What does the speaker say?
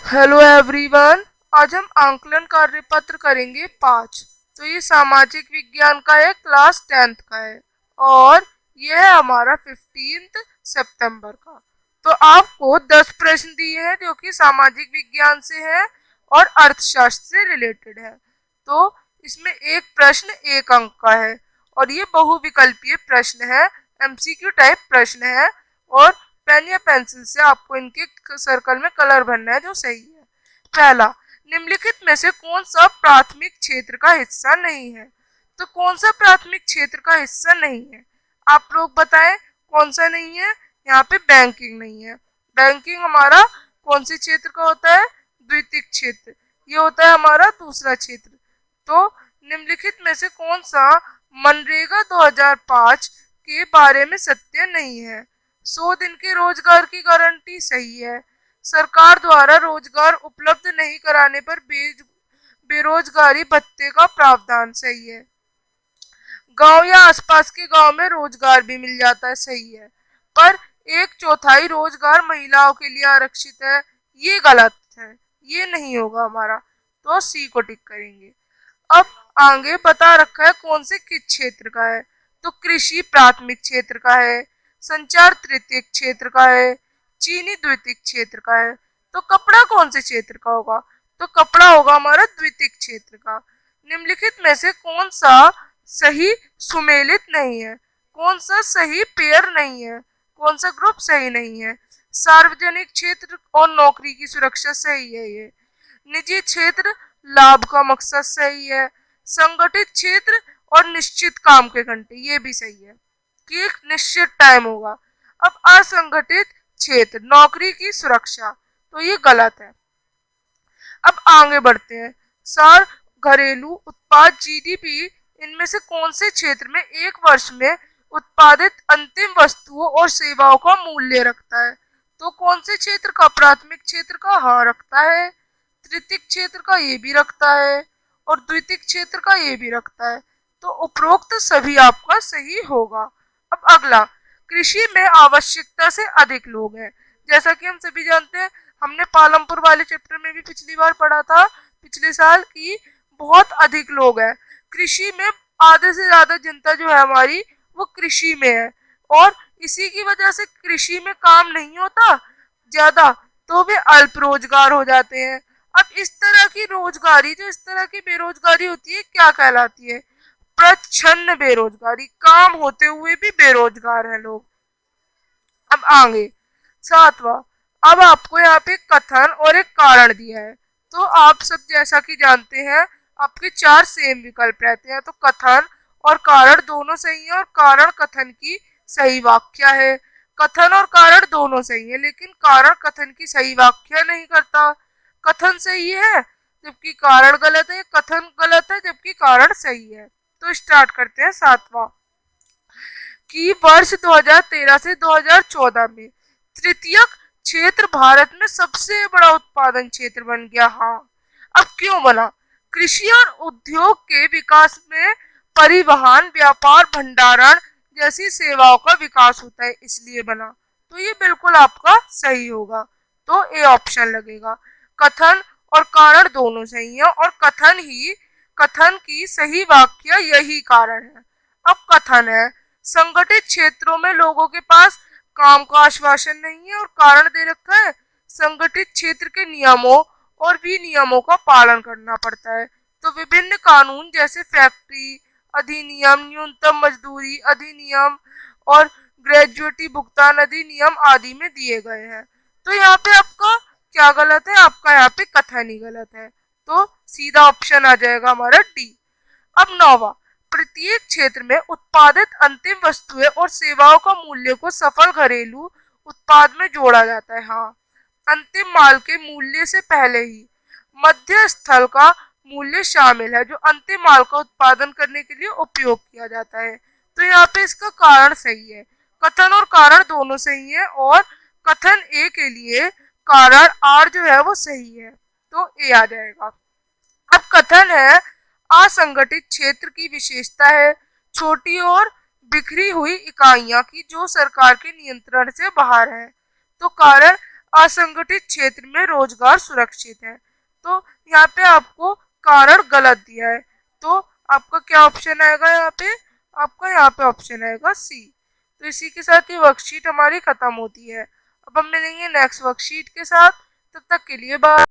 Hello everyone. आज हम आंकलन कार्य पत्र करेंगे 5। तो ये सामाजिक विज्ञान का है, क्लास 10th का है और ये है हमारा 15 सितंबर का। तो आपको 10 प्रश्न दिए हैं जो कि सामाजिक विज्ञान से है और अर्थशास्त्र से रिलेटेड है। तो इसमें एक प्रश्न 1 अंक का है और ये बहुविकल्पीय प्रश्न है, एमसीक्यू टाइप प्रश्न है और पेन या पेंसिल से आपको इनके सर्कल में कलर भरना है जो सही है। पहला, निम्नलिखित में से कौन सा प्राथमिक क्षेत्र का हिस्सा नहीं है? तो कौन सा प्राथमिक क्षेत्र का हिस्सा नहीं है, आप लोग बताएं कौन सा नहीं है। यहाँ पे बैंकिंग नहीं है। बैंकिंग हमारा कौन से क्षेत्र का होता है? द्वितीयक क्षेत्र। ये होता है हमारा दूसरा क्षेत्र। तो निम्नलिखित में से कौन सा मनरेगा 2005 के बारे में सत्य नहीं है? 100 दिन के रोजगार की गारंटी सही है। सरकार द्वारा रोजगार उपलब्ध नहीं कराने पर बेरोजगारी भत्ते का प्रावधान सही है। गांव या आसपास के गांव में रोजगार भी मिल जाता है सही है, पर 1/4 रोजगार महिलाओं के लिए आरक्षित है, ये गलत है, ये नहीं होगा हमारा। तो सी को टिक करेंगे। अब आगे बता रखा है कौन से किस क्षेत्र का है। तो कृषि प्राथमिक क्षेत्र का है, संचार तृतीयक क्षेत्र का है, चीनी द्वितीयक क्षेत्र का है। तो कपड़ा कौन से क्षेत्र का होगा? तो कपड़ा होगा हमारा द्वितीयक क्षेत्र का। निम्नलिखित में से कौन सा सही सुमेलित नहीं है? कौन सा सही पेयर नहीं है? कौन सा ग्रुप सही नहीं है? सार्वजनिक क्षेत्र और नौकरी की सुरक्षा सही है ये। निजी क्षेत्र लाभ का मकसद सही है। संगठित क्षेत्र और निश्चित काम के घंटे ये भी सही है कि एक निश्चित टाइम होगा। अब असंगठित क्षेत्र नौकरी की सुरक्षा, तो ये गलत है। अब आगे बढ़ते हैं। सार घरेलू उत्पाद जीडीपी इनमें से कौन से क्षेत्र में एक वर्ष में उत्पादित अंतिम वस्तुओं और सेवाओं का मूल्य रखता है? तो कौन से क्षेत्र का? प्राथमिक क्षेत्र का, हाँ रखता है। तृतीयक क्षेत्र का ये भी रखता है और द्वितीयक क्षेत्र का ये भी रखता है। तो उपरोक्त सभी आपका सही होगा। अब अगला, कृषि में आवश्यकता से अधिक लोग हैं। जैसा कि हम सभी जानते हैं, हमने पालमपुर वाले चैप्टर में भी पिछली बार पढ़ा था, पिछले साल, की बहुत अधिक लोग हैं कृषि में। आधे से ज्यादा जनता जो है हमारी वो कृषि में है और इसी की वजह से कृषि में काम नहीं होता ज्यादा, तो वे अल्प रोजगार हो जाते हैं। अब इस तरह की रोजगारी, जो इस तरह की बेरोजगारी होती है, क्या कहलाती है? प्रच्छन्न बेरोजगारी। काम होते हुए भी बेरोजगार है लोग। अब आगे 7वां, अब आपको यहाँ पे कथन और एक कारण दिया है। तो आप सब जैसा कि जानते हैं आपके 4 सेम विकल्प रहते हैं। तो कथन और कारण दोनों सही है और कारण कथन की सही व्याख्या है। कथन और कारण दोनों सही है लेकिन कारण कथन की सही व्याख्या नहीं करता। कथन सही है जबकि कारण गलत है, कथन गलत है जबकि कारण सही है। तो स्टार्ट करते हैं 7वां, कि वर्ष 2013 से 2014 में तृतीयक क्षेत्र भारत में सबसे बड़ा उत्पादन क्षेत्र बन गया। हाँ, अब क्यों बना? कृषि और उद्योग के विकास में परिवहन, व्यापार, भंडारण जैसी सेवाओं का विकास होता है, इसलिए बना। तो ये बिल्कुल आपका सही होगा। तो ए ऑप्शन लगेगा। कथन और कारण दोनों सही है और कथन की सही व्याख्या यही कारण है। अब कथन है, संगठित क्षेत्रों में लोगों के पास काम का आश्वासन नहीं है और कारण दे रखा है संगठित क्षेत्र के नियमों और विनियमों का पालन करना पड़ता है। तो विभिन्न कानून जैसे फैक्ट्री अधिनियम, न्यूनतम मजदूरी अधिनियम और ग्रेजुएटी भुगतान अधिनियम आदि में दिए गए हैं। तो यहाँ पे आपका क्या गलत है? आपका यहाँ पे कथन ही गलत है। तो सीधा ऑप्शन आ जाएगा हमारा डी। अब 9वां, प्रत्येक क्षेत्र में उत्पादित अंतिम वस्तुएं और सेवाओं का मूल्य को सफल घरेलू उत्पाद में जोड़ा जाता है। हाँ, अंतिम माल के मूल्य से पहले ही मध्य स्थल का मूल्य शामिल है जो अंतिम माल का उत्पादन करने के लिए उपयोग किया जाता है। तो यहाँ पे इसका कारण सही है। कथन और कारण दोनों सही है और कथन ए के लिए कारण आर जो है वो सही है। तो ए आ जाएगा। अब कथन है, असंगठित क्षेत्र की विशेषता है छोटी और बिखरी हुई इकाइयां की जो सरकार के नियंत्रण से बाहर है। तो कारण असंगठित क्षेत्र में रोजगार सुरक्षित है। तो यहाँ पे आपको कारण गलत दिया है, तो आपका क्या ऑप्शन आएगा यहाँ पे? आपका यहाँ पे ऑप्शन आएगा सी। तो इसी के साथ ये वर्कशीट हमारी खत्म होती है। अब हम मिलेंगे नेक्स्ट वर्कशीट के साथ, तब तक के लिए बाय।